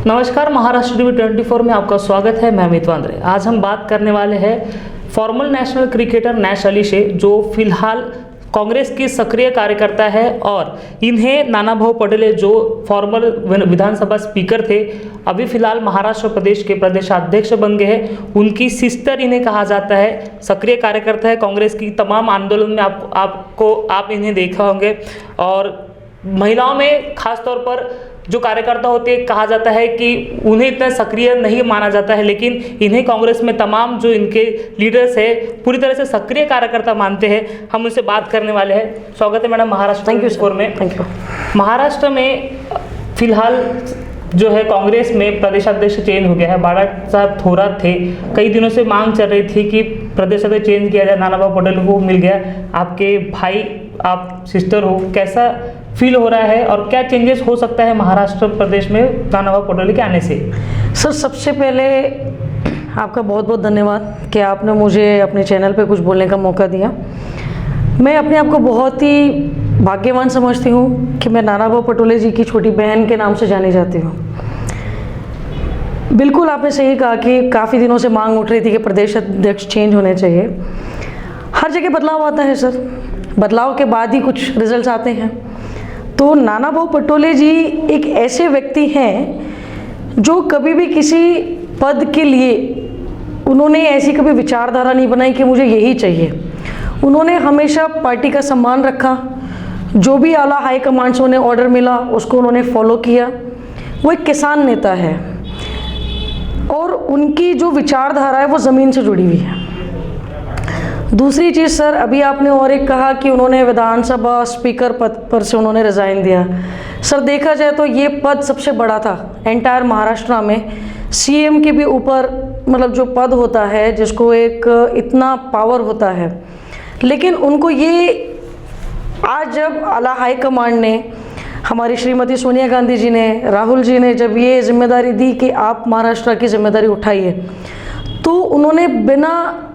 नमस्कार, महाराष्ट्र टीवी 24 में आपका स्वागत है। मैं अमित वांद्रे। आज हम बात करने वाले हैं farmer national cricketer Nash Ali से, जो फिलहाल कांग्रेस की सक्रिय कार्यकर्ता है और इन्हें नाना भाऊ पटोले जो फॉर्मर विधानसभा स्पीकर थे, अभी फिलहाल महाराष्ट्र प्रदेश के प्रदेशाध्यक्ष बन गए हैं। उनकी सिस्टर इन्हें कहा जाता है। सक्रिय कार्यकर्ता है कांग्रेस की तमाम आंदोलन में आप इन्हें देखा होंगे। और महिलाओं में खासतौर पर जो कार्यकर्ता होते हैं, कहा जाता है कि उन्हें इतना सक्रिय नहीं माना जाता है, लेकिन इन्हें कांग्रेस में तमाम जो इनके लीडर्स है पूरी तरह से सक्रिय कार्यकर्ता मानते हैं। हम उनसे बात करने वाले हैं। स्वागत है मैडम महाराष्ट्र में। Thank you. महाराष्ट्र में फिलहाल जो है कांग्रेस में प्रदेशाध्यक्ष चेंज हो गया है। बाळासाहेब थोरात थे, कई दिनों से मांग चल रही थी कि प्रदेशाध्यक्ष चेंज किया जाए। नाना भाऊ पटोले को मिल गया। आपके भाई, आप सिस्टर हो, कैसा फील हो रहा है और क्या चेंजेस हो सकता है महाराष्ट्र प्रदेश में नाना भाऊ पटोले के आने से? सर, सबसे पहले आपका बहुत बहुत धन्यवाद कि आपने मुझे अपने चैनल पे कुछ बोलने का मौका दिया। मैं अपने आप को बहुत ही भाग्यवान समझती हूँ कि मैं नाना भाऊ पटोले जी की छोटी बहन के नाम से जानी जाती हूँ। बिल्कुल आपने सही कहा कि काफ़ी दिनों से मांग उठ रही थी कि प्रदेश अध्यक्ष चेंज होने चाहिए। हर जगह बदलाव आता है सर, बदलाव के बाद ही कुछ रिजल्ट्स आते हैं। तो नाना भाऊ पटोले जी एक ऐसे व्यक्ति हैं जो कभी भी किसी पद के लिए उन्होंने ऐसी कभी विचारधारा नहीं बनाई कि मुझे यही चाहिए। उन्होंने हमेशा पार्टी का सम्मान रखा। जो भी आला हाई कमांड से उन्हें ऑर्डर मिला उसको उन्होंने फॉलो किया। वो एक किसान नेता है और उनकी जो विचारधारा है वो ज़मीन से जुड़ी हुई है। दूसरी चीज़ सर, अभी आपने और एक कहा कि उन्होंने विधानसभा स्पीकर पद पर से उन्होंने रिज़ाइन दिया। सर, देखा जाए तो ये पद सबसे बड़ा था एंटायर महाराष्ट्र में। सीएम के भी ऊपर मतलब जो पद होता है, जिसको एक इतना पावर होता है, लेकिन उनको ये आज जब आला हाई कमांड ने, हमारी श्रीमती सोनिया गांधी जी ने, राहुल जी ने जब ये जिम्मेदारी दी कि आप महाराष्ट्र की जिम्मेदारी उठाइए, तो उन्होंने बिना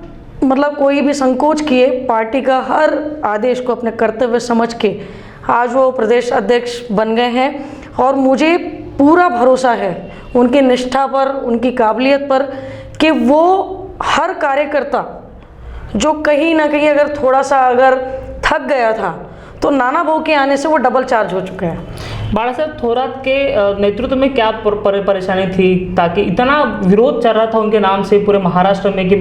मतलब कोई भी संकोच किए पार्टी का हर आदेश को अपने कर्तव्य समझ के आज वो प्रदेश अध्यक्ष बन गए हैं। और मुझे पूरा भरोसा है उनकी निष्ठा पर, उनकी काबिलियत पर कि वो हर कार्यकर्ता जो कहीं ना कहीं अगर थोड़ा सा अगर थक गया था, तो नाना भाऊ के आने से वो डबल चार्ज हो चुका है। बाळासाहेब थोरात के नेतृत्व में क्या परेशानी थी, ताकि इतना विरोध चल रहा था उनके नाम से पूरे महाराष्ट्र में कि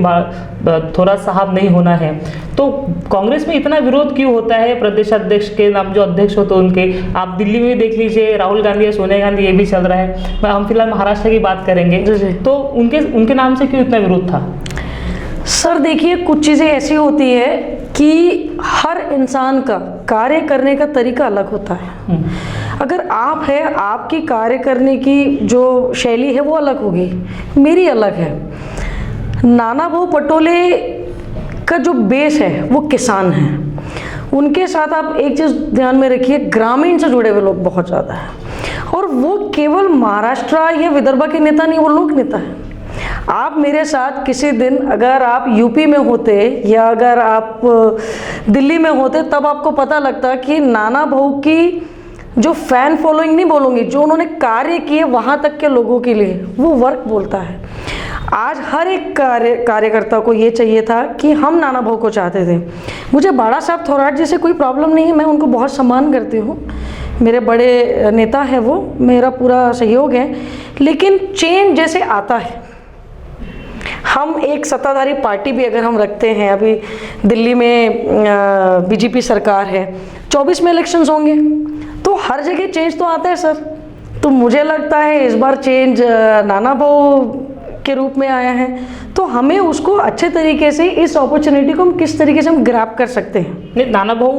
थोरात साहब नहीं होना है? तो कांग्रेस में इतना विरोध क्यों होता है प्रदेश अध्यक्ष के नाम, जो अध्यक्ष होते उनके? आप दिल्ली में भी देख लीजिए, राहुल गांधी या सोनिया गांधी, ये भी चल रहा है। हम फिलहाल महाराष्ट्र की बात करेंगे। तो उनके नाम से क्यों इतना विरोध था? सर देखिए, कुछ चीज़ें ऐसी होती है कि हर इंसान का कार्य करने का तरीका अलग होता है। अगर आप है, आपकी कार्य करने की जो शैली है वो अलग होगी, मेरी अलग है। नाना भाऊ पटोले का जो बेस है वो किसान है। उनके साथ आप एक चीज़ ध्यान में रखिए, ग्रामीण से जुड़े हुए लोग बहुत ज़्यादा हैं। और वो केवल महाराष्ट्र या विदर्भ के नेता नहीं, वो लोक नेता है। आप मेरे साथ किसी दिन अगर आप यूपी में होते या अगर आप दिल्ली में होते, तब आपको पता लगता कि नाना भाऊ की जो फैन फॉलोइंग नहीं बोलूँगी, जो उन्होंने कार्य किए वहाँ तक के लोगों के लिए, वो वर्क बोलता है। आज हर एक कार्यकर्ता को ये चाहिए था कि हम नाना भाऊ को चाहते थे। मुझे बाळासाहेब थोरात जी से कोई प्रॉब्लम नहीं है, मैं उनको बहुत सम्मान करती हूँ, मेरे बड़े नेता है वो, मेरा पूरा सहयोग है। लेकिन चेंज जैसे आता है, हम एक सत्ताधारी पार्टी भी अगर हम रखते हैं, अभी दिल्ली में बीजेपी सरकार है, 24 में इलेक्शंस होंगे, तो हर जगह चेंज तो आता है सर। तो मुझे लगता है इस बार चेंज नाना भाऊ के रूप में आया है, तो हमें उसको अच्छे तरीके से, इस अपॉर्चुनिटी को हम किस तरीके से हम ग्रैब कर सकते हैं। नहीं, नाना भाऊ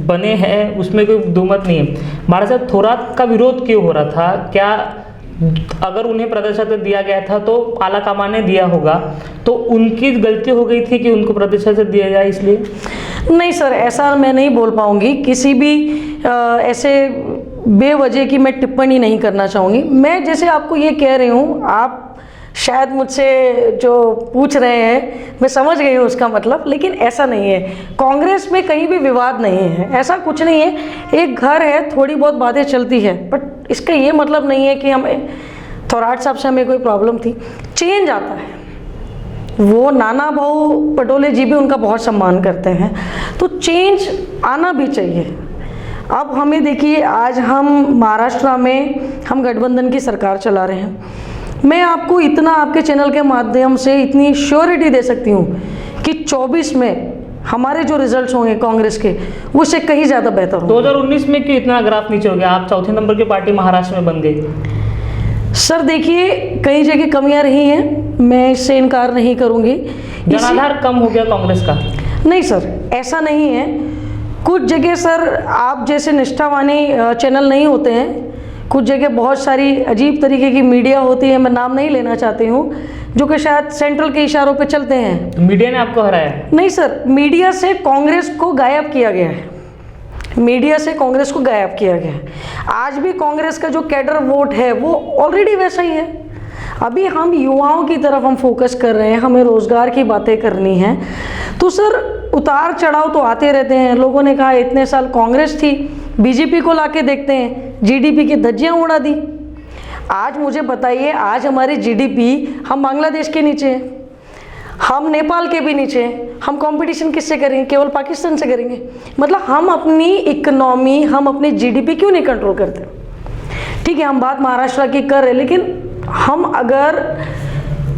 बने हैं, उसमें कोई दुमत नहीं है। बाळासाहेब थोरात का विरोध क्यों हो रहा था? क्या अगर उन्हें प्रदेशाध्यक्ष दिया गया था तो आला कमान ने दिया होगा, तो उनकी गलती हो गई थी कि उनको प्रदेशाध्यक्ष दिया जाए इसलिए? नहीं सर, ऐसा मैं नहीं बोल पाऊंगी। किसी भी ऐसे बेवजह की मैं टिप्पणी नहीं करना चाहूँगी। मैं जैसे आपको ये कह रही हूँ, आप शायद मुझसे जो पूछ रहे हैं मैं समझ गई हूँ उसका मतलब, लेकिन ऐसा नहीं है। कांग्रेस में कहीं भी विवाद नहीं है, ऐसा कुछ नहीं है। एक घर है, थोड़ी बहुत बातें चलती है, बट इसका ये मतलब नहीं है कि हमें थोराट साहब से हमें कोई प्रॉब्लम थी, चेंज आता है। वो नाना भाऊ पटोले जी भी उनका बहुत सम्मान करते हैं, तो चेंज आना भी चाहिए। अब हमें देखिए, आज हम महाराष्ट्र में हम गठबंधन की सरकार चला रहे हैं। मैं आपको इतना आपके चैनल के माध्यम से इतनी श्योरिटी दे सकती हूँ कि 24 में हमारे जो रिजल्ट्स होंगे कांग्रेस के, वो उससे कहीं ज़्यादा बेहतर होंगे। 2019 में क्यों इतना ग्राफ नीचे हो गया? आप चौथे नंबर की पार्टी महाराष्ट्र में बन गई। सर देखिए, कई जगह कमियां रही हैं, मैं इससे इनकार नहीं करूंगी। जनाधार कम हो गया कांग्रेस का? नहीं सर, ऐसा नहीं है। कुछ जगह सर आप जैसे निष्ठावानी चैनल नहीं होते हैं, कुछ जगह बहुत सारी अजीब तरीके की मीडिया होती है, मैं नाम नहीं लेना चाहती हूँ, जो कि शायद सेंट्रल के इशारों पे चलते हैं। मीडिया ने आपको हराया? नहीं सर, मीडिया से कांग्रेस को गायब किया गया है। मीडिया से कांग्रेस को गायब किया गया है। आज भी कांग्रेस का जो कैडर वोट है वो ऑलरेडी वैसा ही है। अभी हम युवाओं की तरफ हम फोकस कर रहे हैं, हमें रोजगार की बातें करनी है। तो सर उतार चढ़ाव तो आते रहते हैं। लोगों ने कहा इतने साल कांग्रेस थी, बीजेपी को लाके देखते हैं, जीडीपी की धज्जियां उड़ा दी। आज मुझे बताइए, आज हमारी जीडीपी, हम बांग्लादेश के नीचे हैं, हम नेपाल के भी नीचे हैं। हम कंपटीशन किससे करेंगे? केवल पाकिस्तान से करेंगे। मतलब हम अपनी इकोनॉमी, हम अपनी जीडीपी क्यों नहीं कंट्रोल करते? ठीक है, हम बात महाराष्ट्र की कर रहे हैं, लेकिन हम अगर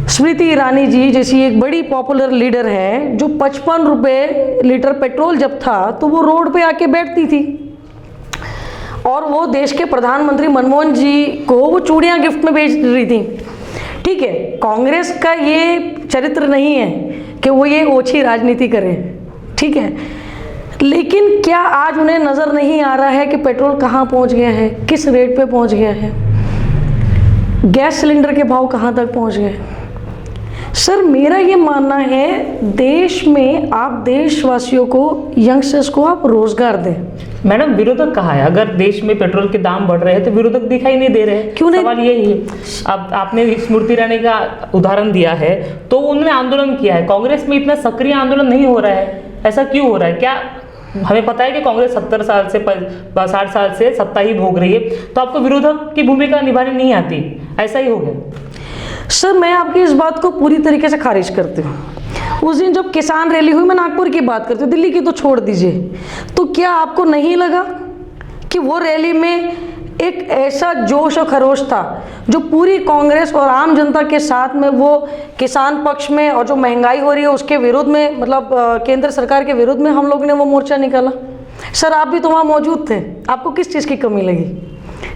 स्मृति ईरानी जी जैसी एक बड़ी पॉपुलर लीडर है, जो 55 रुपये लीटर पेट्रोल जब था तो वो रोड पे आके बैठती थी, और वो देश के प्रधानमंत्री मनमोहन जी को वो चूड़ियाँ गिफ्ट में भेज रही थी। ठीक है, कांग्रेस का ये चरित्र नहीं है कि वो ये ओछी राजनीति करें, ठीक है, लेकिन क्या आज उन्हें नज़र नहीं आ रहा है कि पेट्रोल कहाँ पहुँच गया है, किस रेट पे पहुँच गया है, गैस सिलेंडर के भाव कहाँ तक पहुँच गए? सर मेरा ये मानना है, देश में आप देशवासियों को, यंगस्टर्स को आप रोजगार दें। मैडम विरोधक कहाँ है? अगर देश में पेट्रोल के दाम बढ़ रहे हैं तो विरोधक दिखाई नहीं दे रहे हैं। क्यों नहीं? सवाल यही है। अब आपने स्मृति ईरानी का उदाहरण दिया है, तो उन्होंने आंदोलन किया है। कांग्रेस में इतना सक्रिय आंदोलन नहीं हो रहा है, ऐसा क्यों हो रहा है? क्या हमें पता है कि कांग्रेस 70 साल से 60 साल से सत्ता ही भोग रही है, तो आपको विरोधक की भूमिका निभानी नहीं आती, ऐसा ही हो गया? सर मैं आपकी इस बात को पूरी तरीके से खारिज करती हूँ। उस दिन जब किसान रैली हुई, मैं नागपुर की बात करती हूँ, दिल्ली की तो छोड़ दीजिए, तो क्या आपको नहीं लगा कि वो रैली में एक ऐसा जोश और खरोश था जो पूरी कांग्रेस और आम जनता के साथ में, वो किसान पक्ष में और जो महंगाई हो रही है उसके विरोध में, मतलब केंद्र सरकार के विरोध में हम लोग ने वो मोर्चा निकाला। सर आप भी तो वहाँ मौजूद थे, आपको किस चीज़ की कमी लगी?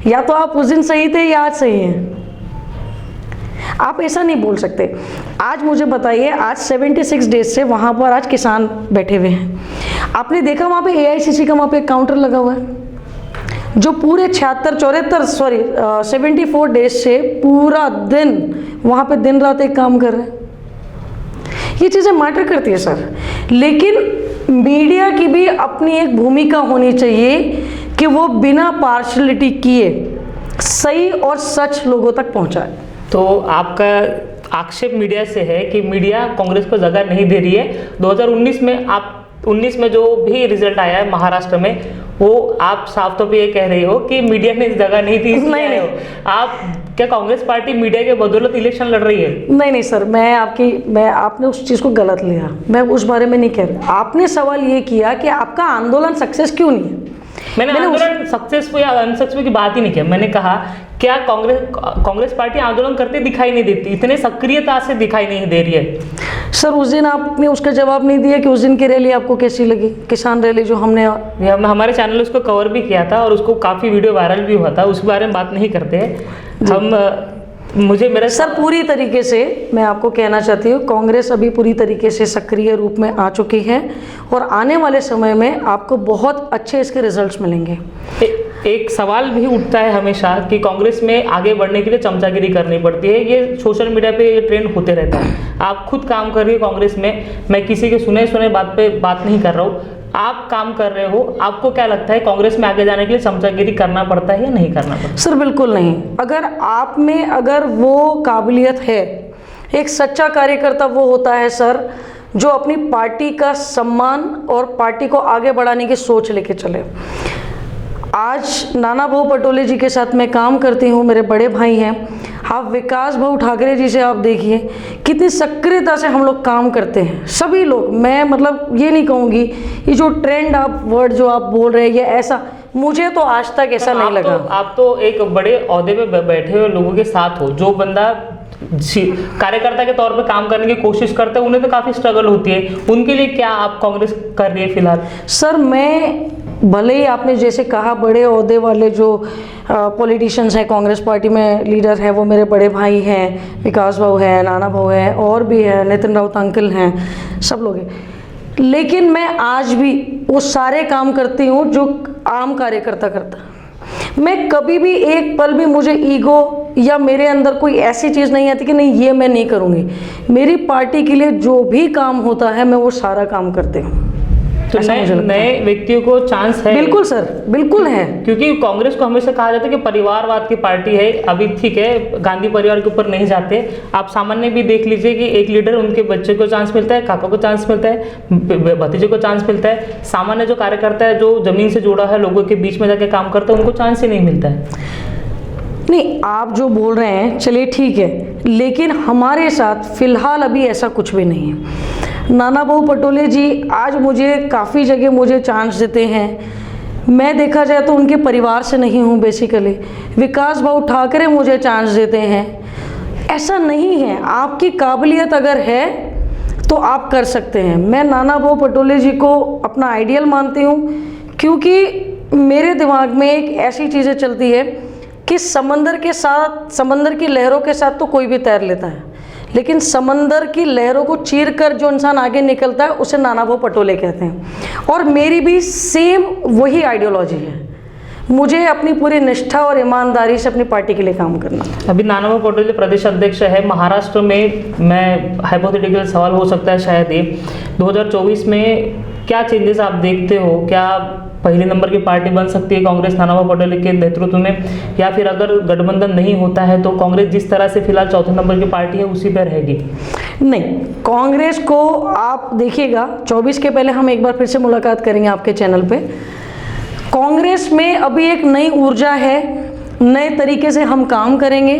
या तो आप उस दिन सही थे या आज सही हैं। आप ऐसा नहीं बोल सकते। आज मुझे बताइए, आज 76 डेज से वहाँ पर आज किसान बैठे हुए हैं। आपने देखा वहाँ पे AICC का वहाँ पे एक काउंटर लगा हुआ है, जो पूरे 74 डेज से पूरा दिन वहाँ पे दिन रात एक काम कर रहे हैं। ये चीज़ें मैटर करती है सर, लेकिन मीडिया की भी अपनी एक भूमिका होनी चाहिए कि वो बिना पार्शलिटी किए सही और सच लोगों तक पहुँचाए। तो आपका आक्षेप मीडिया से है कि मीडिया कांग्रेस को जगह नहीं दे रही है। 2019 में आप 19 में जो भी रिजल्ट आया है महाराष्ट्र में, वो आप साफ तौर पे ये कह रहे हो कि मीडिया ने जगह नहीं दी? नहीं हो आप, क्या कांग्रेस पार्टी मीडिया के बदौलत इलेक्शन लड़ रही है? नहीं सर, आपने उस चीज़ को गलत लिया, मैं उस बारे में नहीं कह रही। आपने सवाल ये किया कि आपका आंदोलन सक्सेस क्यों नहीं है। मैंने आंदोलन सक्सेसफुल या अनसक्सेसफुल की बात ही नहीं किया। मैंने कहा क्या कांग्रेस पार्टी आंदोलन करते दिखाई नहीं देती, इतने सक्रियता से दिखाई नहीं दे रही है? सर उस दिन आपने उसका जवाब नहीं दिया कि उस दिन की रैली आपको कैसी लगी, किसान रैली जो हमने हमारे चैनल उसको कवर भी किया था और उसको काफ़ी वीडियो वायरल भी हुआ था, उसके बारे में बात नहीं करते हम। मुझे मेरा सर पूरी तरीके से मैं आपको कहना चाहती हूँ, कांग्रेस अभी पूरी तरीके से सक्रिय रूप में आ चुकी है और आने वाले समय में आपको बहुत अच्छे इसके रिजल्ट्स मिलेंगे। एक सवाल भी उठता है हमेशा कि कांग्रेस में आगे बढ़ने के लिए चमचागिरी करनी पड़ती है। ये सोशल मीडिया पे ये ट्रेंड होते रहता है। आप खुद काम कर रही हो कांग्रेस में, मैं किसी के सुने बात पे बात नहीं कर रहा हूँ, आप काम कर रहे हो। आपको क्या लगता है कांग्रेस में आगे जाने के लिए चमचागिरी करना पड़ता है या नहीं करना पड़ता? सर बिल्कुल नहीं। अगर आप में अगर वो काबिलियत है, एक सच्चा कार्यकर्ता वो होता है सर जो अपनी पार्टी का सम्मान और पार्टी को आगे बढ़ाने की सोच लेके चले। आज नाना भाऊ पटोले जी के साथ मैं काम करती हूँ, मेरे बड़े भाई हैं। आप विकास भाऊ ठाकरे जी से आप देखिए कितनी सक्रियता से हम लोग काम करते हैं सभी लोग। मैं मतलब ये नहीं कहूँगी ये जो ट्रेंड आप वर्ड जो आप बोल रहे हैं ये ऐसा, मुझे तो आज तक ऐसा नहीं लगा। आप तो एक बड़े ओहदे पे बैठे हुए लोगों के साथ हो, जो बंदा कार्यकर्ता के तौर पे काम करने की कोशिश करते हैं उन्हें तो काफ़ी स्ट्रगल होती है, उनके लिए क्या आप कांग्रेस कर रही है फिलहाल? सर मैं भले ही आपने जैसे कहा बड़े ओहदे वाले जो पॉलिटिशियंस हैं कांग्रेस पार्टी में लीडर हैं वो मेरे बड़े भाई हैं, विकास भाऊ है, नाना भाऊ है, और भी है, नितिन राउत अंकल हैं, सब लोग हैं, लेकिन मैं आज भी वो सारे काम करती हूँ जो आम कार्यकर्ता करता। मैं कभी भी एक पल भी मुझे ईगो या मेरे अंदर कोई ऐसी चीज़ नहीं आती कि नहीं ये मैं नहीं करूँगी। मेरी पार्टी के लिए जो भी काम होता है मैं वो सारा काम करती हूँ। तो नए व्यक्तियों को चांस है? बिल्कुल सर, बिल्कुल है, क्योंकि कांग्रेस को हमेशा कहा जाता है कि परिवारवाद की पार्टी है। अभी ठीक है गांधी परिवार के ऊपर नहीं जाते, आप सामान्य भी देख लीजिए कि एक लीडर उनके बच्चे को चांस मिलता है, काका को चांस मिलता है, भतीजे को चांस मिलता है। सामान्य जो कार्यकर्ता है जो जमीन से जुड़ा है, लोगों के बीच में जाके काम करता है, उनको चांस ही नहीं मिलता है। नहीं आप जो बोल रहे हैं चलिए ठीक है, लेकिन हमारे साथ फिलहाल अभी ऐसा कुछ भी नहीं है। नाना भाऊ पटोले जी आज मुझे काफ़ी जगह मुझे चांस देते हैं। मैं देखा जाए तो उनके परिवार से नहीं हूँ बेसिकली। विकास भाऊ ठाकरे मुझे चांस देते हैं। ऐसा नहीं है, आपकी काबिलियत अगर है तो आप कर सकते हैं। मैं नाना भाऊ पटोले जी को अपना आइडियल मानती हूँ, क्योंकि मेरे दिमाग में एक ऐसी चीज़ें चलती है कि समंदर के साथ, समंदर की लहरों के साथ तो कोई भी तैर लेता है, लेकिन समंदर की लहरों को चीर कर जो इंसान आगे निकलता है उसे नाना भाऊ पटोले कहते हैं। और मेरी भी सेम वही आइडियोलॉजी है, मुझे अपनी पूरी निष्ठा और ईमानदारी से अपनी पार्टी के लिए काम करना। अभी नाना भाऊ पटोले प्रदेश अध्यक्ष है महाराष्ट्र में। मैं हाइपोथेटिकल सवाल हो सकता है शायद ये 2024 में क्या चेंजेस आप देखते हो? क्या पहले नंबर की पार्टी बन सकती है कांग्रेस नाना भाऊ पटोले के नेतृत्व में, या फिर अगर गठबंधन नहीं होता है तो कांग्रेस जिस तरह से फिलहाल चौथे नंबर की पार्टी है उसी पर रहेगी? नहीं, कांग्रेस को आप देखिएगा 24 के पहले हम एक बार फिर से मुलाकात करेंगे आपके चैनल पे। कांग्रेस में अभी एक नई ऊर्जा है, नए तरीके से हम काम करेंगे,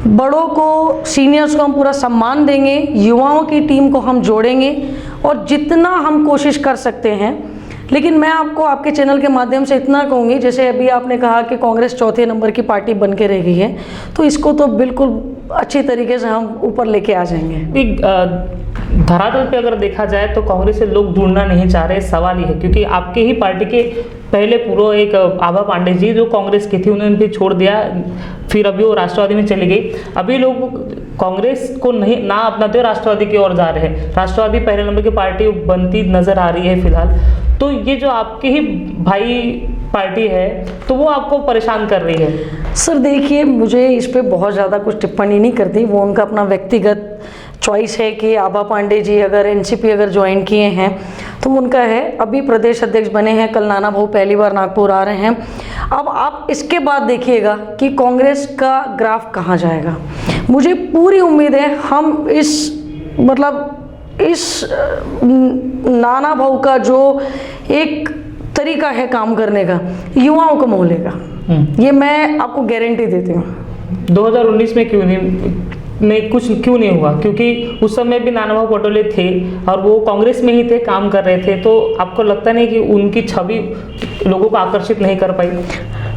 बड़ों को, सीनियर्स को हम पूरा सम्मान देंगे, युवाओं की टीम को हम जोड़ेंगे और जितना हम कोशिश कर सकते हैं। लेकिन मैं आपको आपके चैनल के माध्यम से इतना कहूँगी, जैसे अभी आपने कहा कि कांग्रेस चौथे नंबर की पार्टी बन के रह गई है, तो इसको तो बिल्कुल अच्छी तरीके से हम ऊपर लेके आ जाएंगे। धरातल पे अगर देखा जाए तो कांग्रेस से लोग जुड़ना नहीं चाह रहे, सवाल ये है क्योंकि आपके ही पार्टी के पहले पूर्व एक आभा पांडे जी जो कांग्रेस की थी उन्होंने भी छोड़ दिया, फिर अभी वो राष्ट्रवादी में चली गई। अभी लोग कांग्रेस को नहीं ना अपनाते हुए राष्ट्रवादी की ओर जा रहे हैं। राष्ट्रवादी पहले नंबर की पार्टी बनती नजर आ रही है फिलहाल। तो ये जो आपके ही भाई पार्टी है तो वो आपको परेशान कर रही है? सर देखिए, मुझे इस पर बहुत ज़्यादा कुछ टिप्पणी नहीं करती, वो उनका अपना व्यक्तिगत चॉइस है कि आभा पांडे जी अगर एनसीपी अगर ज्वाइन किए हैं तो उनका है। अभी प्रदेश अध्यक्ष बने हैं, कल नाना भाऊ पहली बार नागपुर आ रहे हैं। अब आप इसके बाद देखिएगा कि कांग्रेस का ग्राफ कहाँ जाएगा। मुझे पूरी उम्मीद है हम इस नाना भाऊ का जो एक तरीका है काम करने का, युवाओं को मोह लेगा, ये मैं आपको गारंटी देती हूँ। 2019 में क्यों नहीं हुआ? क्योंकि उस समय भी नाना भाऊ पटोले थे और वो कांग्रेस में ही थे, काम कर रहे थे, तो आपको लगता नहीं कि उनकी छवि लोगों को आकर्षित नहीं कर पाई?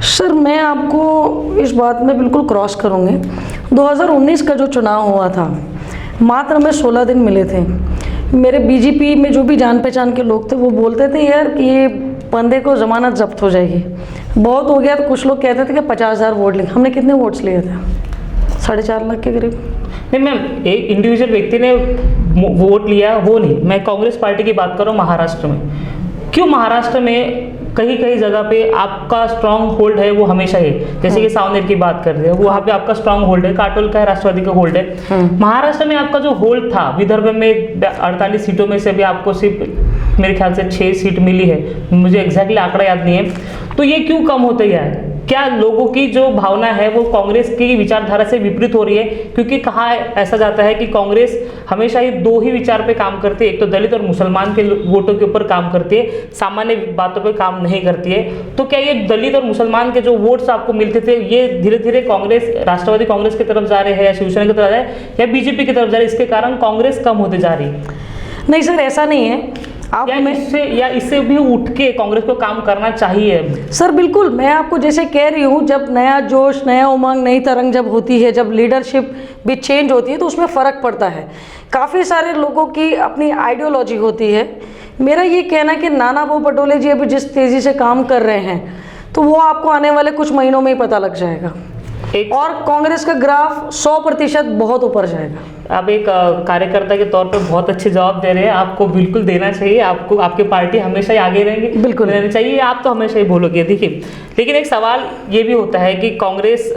सर मैं आपको इस बात में बिल्कुल क्रॉस करूँगी। 2019 का जो चुनाव हुआ था, मात्र में 16 दिन मिले थे। मेरे बीजेपी में जो भी जान पहचान के लोग थे वो बोलते थे यार कि ये बंदे को जमानत जब्त हो जाएगी, बहुत हो गया। तो कुछ लोग कहते थे कि 50,000 वोट लिए। हमने कितने वोट्स लिए थे? 4.5 लाख के करीब। नहीं मैम, एक इंडिविजुअल व्यक्ति ने वोट लिया वो नहीं, मैं कांग्रेस पार्टी की बात कर रहा हूँ महाराष्ट्र में। क्यों महाराष्ट्र में कहीं कहीं जगह पे आपका स्ट्रांग होल्ड है वो हमेशा है, जैसे कि सावनेर की बात कर रहे हैं, वहाँ पे आपका स्ट्रांग होल्ड है, काटोल का राष्ट्रवादी का होल्ड है। महाराष्ट्र में आपका जो होल्ड था, विदर्भ में 48 सीटों में से भी आपको सिर्फ मेरे ख्याल से 6 सीट मिली है, मुझे एग्जैक्टली आंकड़ा याद नहीं है। तो ये क्यों कम होते गया है? क्या लोगों की जो भावना है वो कांग्रेस की विचारधारा से विपरीत हो रही है? क्योंकि कहा ऐसा जाता है कि कांग्रेस हमेशा ही दो ही विचार पे काम करती है, एक तो दलित और मुसलमान के वोटों के ऊपर काम करती है, सामान्य बातों पे काम नहीं करती है। तो क्या ये दलित और मुसलमान के जो वोट्स आपको मिलते थे ये धीरे धीरे कांग्रेस, राष्ट्रवादी कांग्रेस की तरफ जा रहे हैं या शिवसेना की तरफ जा रहे हैं या बीजेपी की तरफ जा रहे हैं, इसके कारण कांग्रेस कम होते जा रही है? नहीं सर, ऐसा नहीं है। आप इससे भी उठ के कांग्रेस को काम करना चाहिए? सर बिल्कुल, मैं आपको जैसे कह रही हूँ, जब नया जोश, नया उमंग, नई तरंग जब होती है, जब लीडरशिप भी चेंज होती है तो उसमें फ़र्क पड़ता है। काफ़ी सारे लोगों की अपनी आइडियोलॉजी होती है। मेरा ये कहना है कि नाना भाऊ पटोले जी अभी जिस तेज़ी से काम कर रहे हैं तो वो आपको आने वाले कुछ महीनों में ही पता लग जाएगा और कांग्रेस का ग्राफ 100% बहुत ऊपर जाएगा। आप एक कार्यकर्ता के तौर पे बहुत अच्छे जवाब दे रहे हैं, आपको बिल्कुल देना चाहिए, आपको आपकी पार्टी हमेशा ही आगे रहेंगी, बिल्कुल देना चाहिए, आप तो हमेशा ही बोलोगे। देखिए, लेकिन एक सवाल ये भी होता है कि कांग्रेस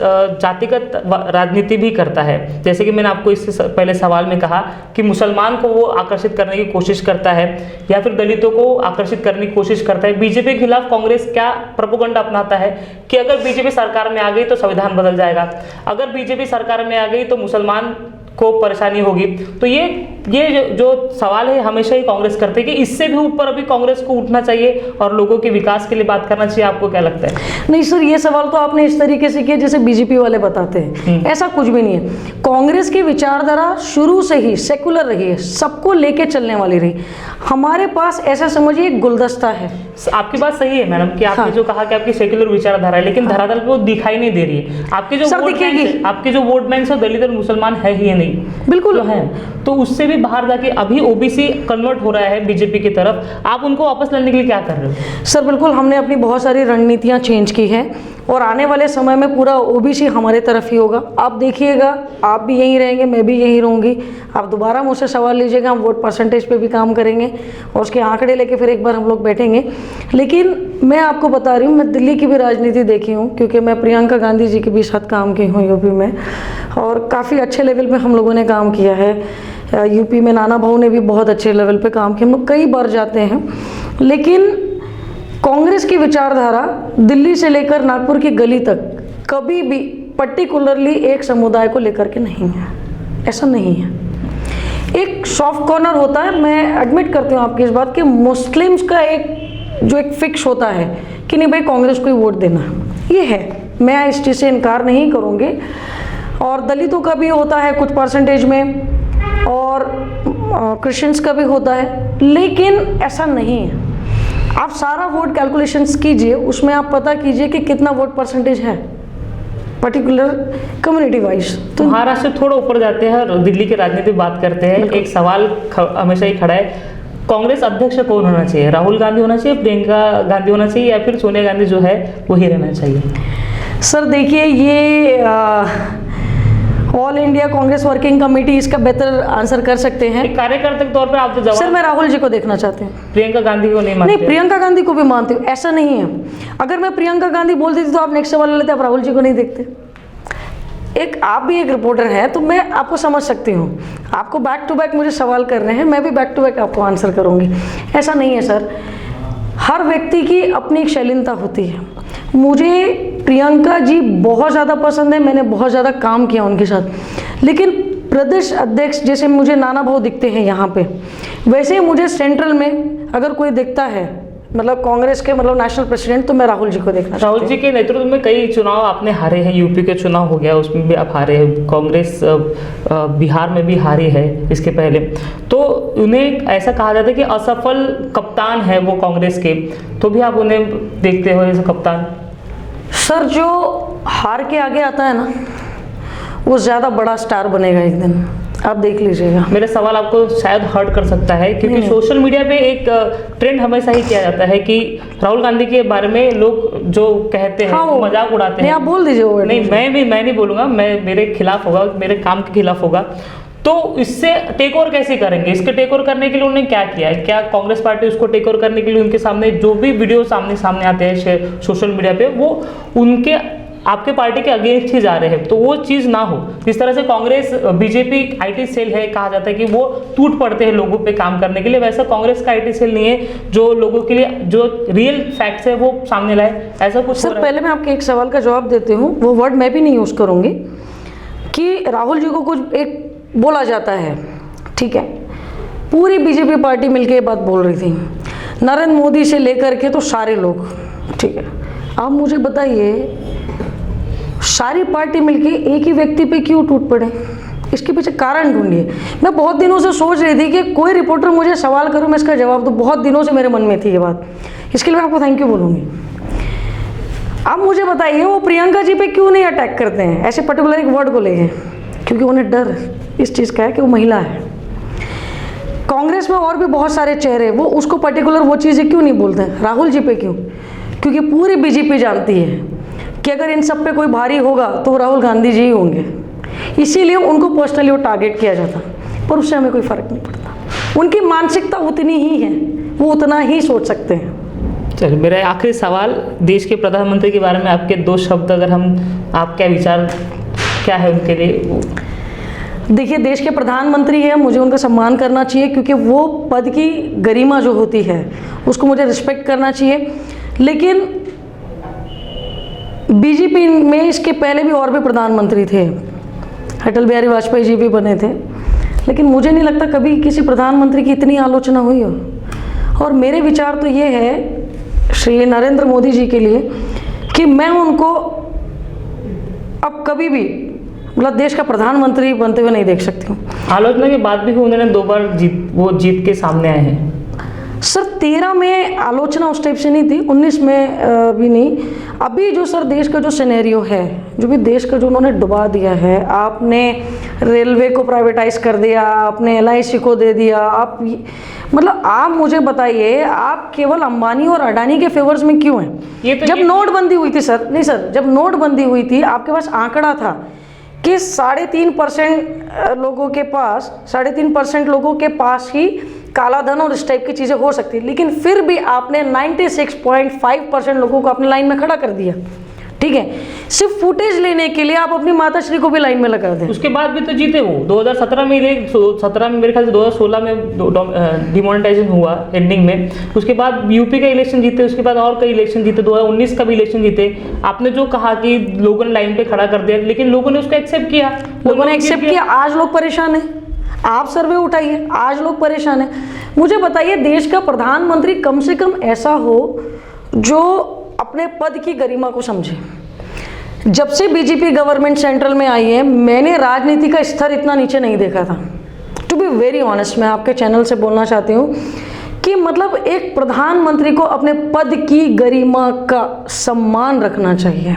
जातिगत राजनीति भी करता है, जैसे कि मैंने आपको इससे पहले सवाल में कहा कि मुसलमान को वो आकर्षित करने की कोशिश करता है या फिर दलितों को आकर्षित करने की कोशिश करता है। बीजेपी के खिलाफ कांग्रेस क्या प्रोपेगेंडा अपनाता है कि अगर बीजेपी सरकार में आ गई तो संविधान बदल जाएगा, अगर बीजेपी सरकार में आ गई तो मुसलमान को परेशानी होगी। तो ये जो सवाल है हमेशा ही कांग्रेस करते हैं कि इससे भी ऊपर अभी कांग्रेस को उठना चाहिए और लोगों के विकास के लिए बात करना चाहिए। आपको क्या लगता है? नहीं सर, ये सवाल तो आपने इस तरीके से किया जैसे बीजेपी वाले बताते हैं, ऐसा कुछ भी नहीं है। कांग्रेस की विचारधारा शुरू से ही सेकुलर रही है, सबको लेके चलने वाली रही। हमारे पास ऐसा समझिए गुलदस्ता है। आपकी बात सही है मैडम कि आपने जो कहा कि आपकी सेक्युलर विचारधारा है, लेकिन धरातल पे वो दिखाई नहीं दे रही है। आपके जो वोट बैंक है दलित और मुसलमान है ही नहीं, बिल्कुल है, तो उससे भी बाहर जाके अभी ओबीसी कन्वर्ट हो रहा है बीजेपी की तरफ। आप उनको वापस लाने के लिए क्या कर रहे हो? सर बिल्कुल, हमने अपनी बहुत सारी रणनीतियां चेंज की है और आने वाले समय में पूरा ओबीसी हमारे तरफ ही होगा। आप देखिएगा, आप भी यहीं रहेंगे, मैं भी यहीं रहूँगी। आप दोबारा मुझसे सवाल लीजिएगा, हम वोट परसेंटेज पे भी काम करेंगे और उसके आंकड़े लेके फिर एक बार हम लोग बैठेंगे। लेकिन मैं आपको बता रही हूँ, मैं दिल्ली की भी राजनीति देखी हूँ क्योंकि मैं प्रियंका गांधी जी के भी साथ काम की हूँ यूपी में, और काफ़ी अच्छे लेवल पे हम लोगों ने काम किया है। यूपी में नाना भाऊ ने भी बहुत अच्छे लेवल पे काम किया, हम लोग कई बार जाते हैं। लेकिन कांग्रेस की विचारधारा दिल्ली से लेकर नागपुर की गली तक कभी भी पर्टिकुलरली एक समुदाय को लेकर के नहीं है, ऐसा नहीं है। एक सॉफ्ट कॉर्नर होता है, मैं एडमिट करती हूँ आपकी इस बात कि मुस्लिम्स का एक फिक्स होता है कि नहीं भाई कांग्रेस को ही वोट देना, ये है, मैं इस चीज़ से इनकार नहीं करूँगी। और दलितों का भी होता है कुछ परसेंटेज में और क्रिश्चियंस का भी होता है, लेकिन ऐसा नहीं है। आप सारा वोट कैलकुलेशंस कीजिए, उसमें आप पता कीजिए कि कितना वोट परसेंटेज है पर्टिकुलर कम्युनिटी वाइज। तो महाराष्ट्र से थोड़ा ऊपर जाते हैं और दिल्ली की राजनीति बात करते हैं। एक सवाल हमेशा ही खड़ा है, कांग्रेस अध्यक्ष कौन होना चाहिए? राहुल गांधी होना चाहिए, प्रियंका गांधी होना चाहिए या फिर सोनिया गांधी जो है वही रहना चाहिए? सर देखिए, ये all India Congress working committee इसका बेहतर आंसर कर सकते हैं। एक कार्यकर्ता के तौर पे आप तो जवाब। सर मैं राहुल जी को देखना चाहते हैं, प्रियंका गांधी को नहीं मानते? नहीं, प्रियंका गांधी को भी मानती हूँ, ऐसा नहीं है। अगर मैं प्रियंका गांधी बोल देती तो आप नेक्स्ट सवाल लेते, आप राहुल जी को नहीं देखते। आप भी एक रिपोर्टर हैं तो मैं आपको समझ सकती हूँ, आपको बैक टू बैक मुझे सवाल कर रहे हैं, मैं भी बैक टू बैक आपको आंसर करूँगी। ऐसा नहीं है सर, हर व्यक्ति की अपनी एक शैलीनता होती है। मुझे प्रियंका जी बहुत ज़्यादा पसंद है, मैंने बहुत ज़्यादा काम किया उनके साथ, लेकिन प्रदेश अध्यक्ष जैसे मुझे नाना भाऊ दिखते हैं यहाँ पे, वैसे ही मुझे सेंट्रल में अगर कोई दिखता है, मतलब कांग्रेस के मतलब नेशनल प्रेसिडेंट, तो मैं राहुल जी को देखना। राहुल जी के नेतृत्व में कई चुनाव आपने हारे हैं, यूपी के चुनाव हो गया उसमें भी आप हारे हैं, कांग्रेस बिहार में भी हारी है इसके पहले। तो उन्हें ऐसा कहा जाता है कि असफल कप्तान है वो कांग्रेस के, तो भी आप उन्हें देखते हो ऐसे कप्तान? सर जो हार के आगे आता है ना, वो ज़्यादा बड़ा स्टार बनेगा एक दिन, आप देख लीजिएगा। मेरा सवाल आपको शायद हर्ट कर सकता है क्योंकि सोशल मीडिया पे एक ट्रेंड हमेशा ही किया जाता है कि राहुल गांधी के बारे में लोग जो कहते हैं, हाँ, मजाक उड़ाते हैं। आप बोल दीजिए वो। नहीं, मैं नहीं बोलूँगा, मैं मेरे खिलाफ होगा, मेरे काम के खिलाफ होगा। तो इससे टेक ओवर कैसे करेंगे? इसके टेक ओवर करने के लिए उन्होंने क्या किया है? क्या कांग्रेस पार्टी उसको टेक ओवर करने के लिए उनके सामने जो भी वीडियो सामने आते हैं सोशल मीडिया पे, वो उनके आपके पार्टी के अगेंस्ट ही जा रहे हैं, तो वो चीज़ ना हो। जिस तरह से कांग्रेस बीजेपी आईटी सेल है, कहा जाता है कि वो टूट पड़ते हैं लोगों पे काम करने के लिए, वैसा कांग्रेस का आईटी सेल नहीं है जो लोगों के लिए जो रियल फैक्ट्स है वो सामने लाए, ऐसा कुछ सर पहले मैं आपके एक सवाल का जवाब देती हूँ, वो वर्ड मैं भी नहीं यूज़ करूँगी कि राहुल जी को कुछ एक बोला जाता है, ठीक है, पूरी बीजेपी पार्टी मिलके ये बात बोल रही थी, नरेंद्र मोदी से लेकर के तो सारे लोग, ठीक है। आप मुझे बताइए सारी पार्टी मिलके एक ही व्यक्ति पे क्यों टूट पड़े, इसके पीछे कारण ढूंढिए। मैं बहुत दिनों से सोच रही थी कि कोई रिपोर्टर मुझे सवाल करो मैं इसका जवाब दूँ, बहुत दिनों से मेरे मन में थी ये बात, इसके लिए मैं आपको थैंक यू बोलूँगी। आप मुझे बताइए वो प्रियंका जी पे क्यों नहीं अटैक करते हैं ऐसे पर्टिकुलर एक वर्ड को लेके, क्योंकि उन्हें डर इस चीज़ का है कि वो महिला है। कांग्रेस में और भी बहुत सारे चेहरे, वो उसको पर्टिकुलर वो चीज़ें क्यों नहीं बोलते हैं, राहुल जी पे क्यों? क्योंकि पूरी बीजेपी जानती है कि अगर इन सब पे कोई भारी होगा तो वो राहुल गांधी जी ही होंगे, इसीलिए उनको पर्सनली वो टारगेट किया जाता, पर उससे हमें कोई फ़र्क नहीं पड़ता। उनकी मानसिकता उतनी ही है, वो उतना ही सोच सकते हैं। चलिए, मेरा आखिरी सवाल, देश के प्रधानमंत्री के बारे में आपके 2 शब्द, अगर हम, आप क्या विचार क्या है उनके लिए? देखिए, देश के प्रधानमंत्री हैं, मुझे उनका सम्मान करना चाहिए क्योंकि वो पद की गरिमा जो होती है उसको मुझे रिस्पेक्ट करना चाहिए। लेकिन बीजेपी में इसके पहले भी और भी प्रधानमंत्री थे, अटल बिहारी वाजपेयी जी भी बने थे, लेकिन मुझे नहीं लगता कभी किसी प्रधानमंत्री की इतनी आलोचना हुई हो। और मेरे विचार तो ये है श्री नरेंद्र मोदी जी के लिए कि मैं उनको अब कभी भी मतलब देश का प्रधानमंत्री बनते हुए नहीं देख सकती हूँ। आलोचना के बाद भी उन्होंने 2 बार जीत के सामने आए हैं। सर 13 में आलोचना उस टाइप से नहीं थी, 19 में भी नहीं। अभी जो सर देश का जो सिनेरियो है, जो भी देश का जो उन्होंने डुबा दिया है, आपने रेलवे को प्राइवेटाइज कर दिया, आपने LIC को दे दिया, आप मतलब आप मुझे बताइए आप केवल अंबानी और अडानी के फेवर्स में क्यों हैं? जब नोटबंदी हुई थी सर, नहीं सर, जब नोटबंदी हुई थी आपके पास आंकड़ा था कि 3.5% लोगों के पास 3.5% लोगों के पास ही काला धन और इस टाइप की चीज़ें हो सकती, लेकिन फिर भी आपने 96.5% लोगों को अपनी लाइन में खड़ा कर दिया, ठीक है। सिर्फ फुटेज लेने के लिए आप अपनी माताश्री को भी लाइन में लगा दें। उसके बाद भी तो जीते वो 2017 में, 17 में मेरे ख्याल से 2016 में डिमोनेटाइजेशन हुआ एंडिंग में, उसके बाद यूपी का इलेक्शन जीते, उसके बाद और कई इलेक्शन जीते, 2019 का भी इलेक्शन जीते। आपने जो कहा कि लोगों ने लाइन पे खड़ा कर दिया, लेकिन लोगों ने उसको एक्सेप्ट किया, लोगों ने एक्सेप्ट किया। आज लोग परेशान हैं, आप सर्वे उठाइए, आज लोग परेशान हैं। मुझे बताइए देश का प्रधानमंत्री कम से कम ऐसा हो जो अपने पद की गरिमा को समझे। जब से बीजेपी गवर्नमेंट सेंट्रल में आई है, मैंने राजनीति का स्तर इतना नीचे नहीं देखा था। टू बी वेरी ऑनेस्ट, मैं आपके चैनल से बोलना चाहती हूँ कि मतलब एक प्रधानमंत्री को अपने पद की गरिमा का सम्मान रखना चाहिए।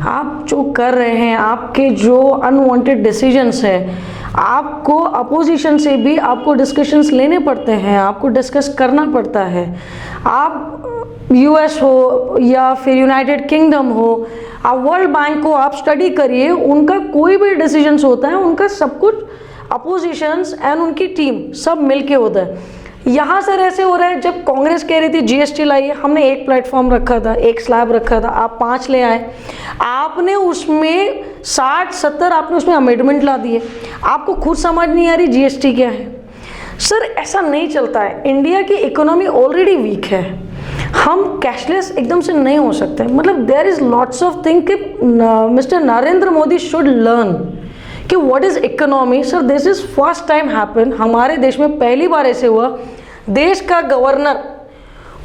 आप जो कर रहे हैं, आपके जो अनवांटेड डिसीजंस है, आपको अपोजिशन से भी आपको डिस्कशंस लेने पड़ते हैं, आपको डिस्कस करना पड़ता है। आप US हो या फिर यूनाइटेड किंगडम हो, आप वर्ल्ड बैंक को आप स्टडी करिए, उनका कोई भी डिसीजंस होता है, उनका सब कुछ अपोजिशंस एंड उनकी टीम सब मिलके होता है। यहाँ सर ऐसे हो रहा है, जब कांग्रेस कह रही थी GST लाइए, हमने एक प्लेटफॉर्म रखा था, एक स्लैब रखा था, आप 5 ले आए, आपने उसमें 60-70 आपने उसमें अमेंडमेंट ला दिए। आपको खुद समझ नहीं आ रही GST क्या है। सर ऐसा नहीं चलता है, इंडिया की इकोनॉमी ऑलरेडी वीक है, हम कैशलेस एकदम से नहीं हो सकते। मतलब there is lots of thing कि mister Narendra Modi should learn कि what is economy. Sir this is first time happen, हमारे देश में पहली बार ऐसे हुआ, देश का गवर्नर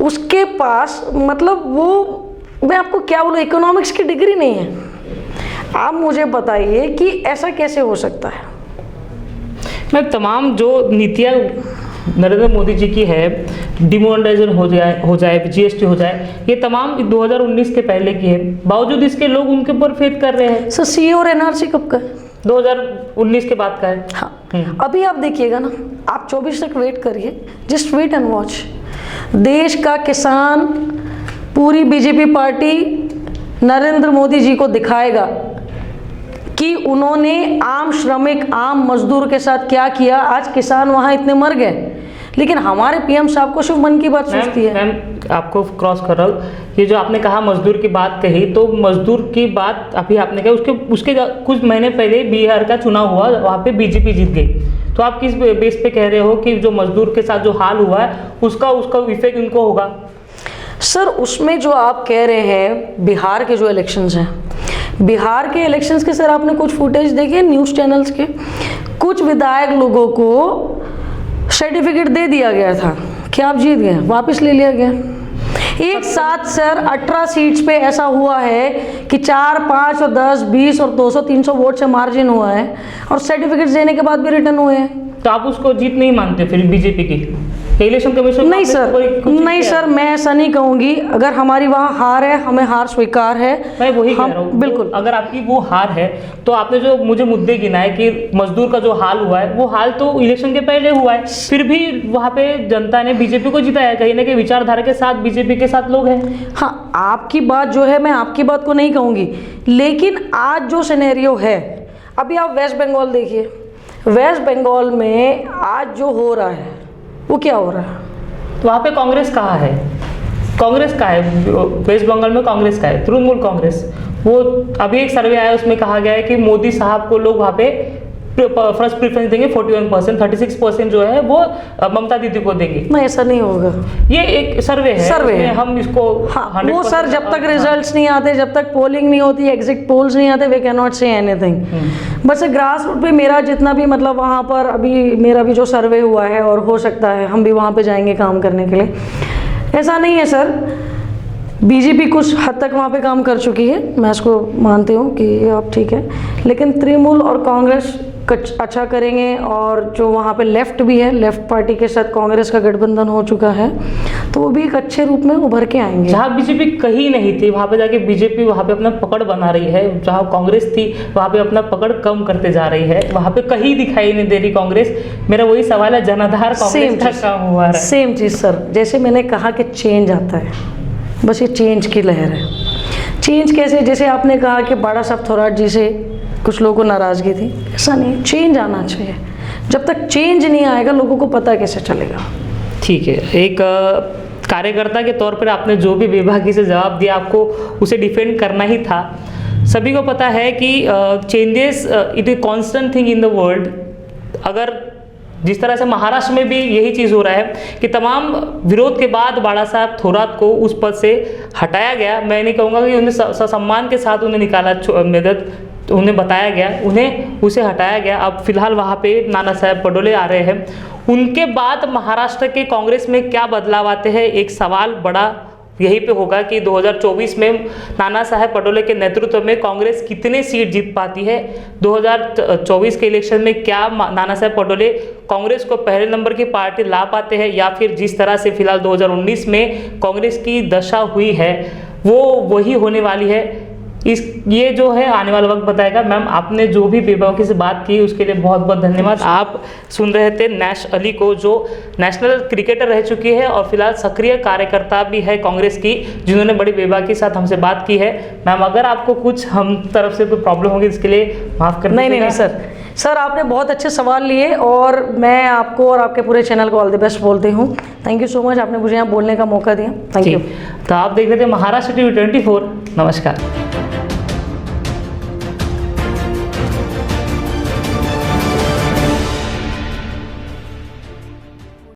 उसके पास मतलब वो, मैं आपको क्या बोलूँ, इकोनॉमिक्स की डिग्री नहीं है। आप मुझे बताइए कि ऐसा कैसे हो सकता है। मैं तमाम जो नीतियाँ नरेंद्र मोदी जी की है, डिमोनेटाइजेशन हो जाए GST हो जाए, ये तमाम 2019 के पहले की है, बावजूद इसके लोग उनके ऊपर फेथ कर रहे हैं। सर CA और NRC कब का है? 2019 के बाद का है। हाँ, अभी आप देखिएगा ना, आप 24 तक वेट करिए, जस्ट वेट एंड वॉच। देश का किसान पूरी बीजेपी पार्टी नरेंद्र मोदी जी को दिखाएगा कि उन्होंने आम श्रमिक, आम मजदूर के साथ क्या किया। आज किसान वहाँ इतने मर गए, लेकिन हमारे पीएम साहब को सिर्फ मन की बात सोचती है। मैम आपको क्रॉस कर रहा हूँ, ये जो आपने कहा मजदूर की बात कही, तो मजदूर की बात अभी आपने कही, उसके कुछ महीने पहले बिहार का चुनाव हुआ, वहाँ पे बीजेपी जीत गई। तो आप किस बेस पे कह रहे हो कि जो मजदूर के साथ जो हाल हुआ है उसका इफेक्ट इनको होगा? सर उसमें जो आप कह रहे हैं बिहार के जो इलेक्शंस हैं, बिहार के इलेक्शंस के सर आपने कुछ फुटेज देखे न्यूज़ चैनल्स के, कुछ विधायक लोगों को सर्टिफिकेट दे दिया गया था कि आप जीत गए, वापस ले लिया गया। एक साथ सर 18 सीट्स पे ऐसा हुआ है कि 4, 5 और 10, 20 और 200, 300 वोट से मार्जिन हुआ है और सर्टिफिकेट्स देने के बाद भी रिटर्न हुए हैं। तो आप उसको जीत नहीं मानते फिर बीजेपी की? इलेक्शन कमीशन नहीं सर, नहीं सर, मैं ऐसा नहीं कहूँगी। अगर हमारी वहाँ हार है, हमें हार स्वीकार है। मैं वही कह रहा हूँ, बिल्कुल। अगर आपकी वो हार है तो आपने जो मुझे मुद्दे गिनाए कि मजदूर का जो हाल हुआ है, वो हाल तो इलेक्शन के पहले हुआ है, फिर भी वहाँ पे जनता ने बीजेपी को जिताया। कहीं ना कहीं विचारधारा के साथ बीजेपी के साथ लोग हैं। हाँ, आपकी बात जो है, मैं आपकी बात को नहीं कहूँगी, लेकिन आज जो सिनेरियो है, अभी आप वेस्ट बंगाल देखिए, वेस्ट बंगाल में आज जो हो रहा है वो क्या हो रहा है? तो वहाँ पे कांग्रेस कहाँ है? कांग्रेस का है वेस्ट बंगाल में, कांग्रेस का है, तृणमूल कांग्रेस। वो अभी एक सर्वे आया, उसमें कहा गया है कि मोदी साहब को लोग वहाँ पे फर्स्ट प्रेफरेंस देंगे 41%, 36% जो है वो ममता दीदी को देंगे। नहीं, ऐसा नहीं होगा। ये एक सर्वे है, सर्वे है। हम इसको हाँ, वो सर जब तक रिजल्ट्स नहीं आते, जब तक पोलिंग नहीं होती, एग्जिट पोल्स नहीं आते, वे कैन नॉट से एनीथिंग। बस ग्रास रूट पे मेरा जितना भी मतलब वहाँ पर अभी मेरा भी जो सर्वे हुआ है, और हो सकता है हम भी वहाँ पे जाएंगे काम करने के लिए, ऐसा नहीं है सर। बीजेपी कुछ हद तक वहाँ पे काम कर चुकी है, मैं इसको मानती हूँ कि अब ठीक है, लेकिन तृणमूल और कांग्रेस अच्छा करेंगे। और जो वहाँ पे लेफ्ट भी है, लेफ्ट पार्टी के साथ कांग्रेस का गठबंधन हो चुका है, तो वो भी एक अच्छे रूप में उभर के आएंगे। जहाँ बीजेपी कहीं नहीं थी, वहाँ पे जाके बीजेपी वहाँ पे अपना पकड़ बना रही है। जहाँ कांग्रेस थी वहाँ पे अपना पकड़ कम करते जा रही है, वहाँ पे कहीं दिखाई नहीं दे रही कांग्रेस। मेरा वही सवाल है, जनाधार कांग्रेस का काम हुआ है। सेम चीज़ सर, जैसे मैंने कहा कि चेंज आता है, बस ये चेंज की लहर है। चेंज कैसे? जैसे आपने कहा कि बाड़ा साहब थोराट जी से कुछ लोगों को नाराज़गी थी, ऐसा नहीं, चेंज आना चाहिए। जब तक चेंज नहीं आएगा लोगों को पता कैसे चलेगा? ठीक है, एक कार्यकर्ता के तौर पर आपने जो भी बेबाकी से जवाब दिया, आपको उसे डिफेंड करना ही था। सभी को पता है कि changes it is constant thing in the world. अगर जिस तरह से महाराष्ट्र में भी यही चीज़ हो रहा है कि तमाम विरोध के बाद बाड़ा साहब थोराट को उस पद से हटाया गया, मैं नहीं कहूँगा कि उन्हें सम्मान के साथ उन्हें निकाला, मदद उन्हें बताया गया, उन्हें उसे हटाया गया। अब फिलहाल वहाँ पे नाना साहब पटोले आ रहे हैं। उनके बाद महाराष्ट्र के कांग्रेस में क्या बदलाव आते हैं, एक सवाल बड़ा यहीं पे होगा कि 2024 में नाना साहब पटोले के नेतृत्व में कांग्रेस कितने सीट जीत पाती है। 2024 के इलेक्शन में क्या नाना साहब पटोले कांग्रेस को पहले नंबर की पार्टी ला पाते हैं, या फिर जिस तरह से फिलहाल 2019 में कांग्रेस की दशा हुई है वो वही होने वाली है। ये जो है आने वाला वक्त बताएगा। मैम, आपने जो भी बेबाकी से बात की उसके लिए बहुत बहुत धन्यवाद। आप सुन रहे थे नैश अली को, जो नेशनल क्रिकेटर रह चुकी है और फिलहाल सक्रिय कार्यकर्ता भी है कांग्रेस की, जिन्होंने बड़ी बेबाकी के साथ हमसे बात की है। मैम, अगर आपको कुछ हम तरफ से कोई प्रॉब्लम होगी इसके लिए माफ़ कर दीजिएगा। नहीं सर, आपने बहुत अच्छे सवाल लिए और मैं आपको और आपके पूरे चैनल को ऑल द बेस्ट बोलती हूँ। थैंक यू सो मच, आपने मुझे यहाँ बोलने का मौका दिया। Thank you. तो आप देख रहे थे महाराष्ट्र टीवी 24। नमस्कार।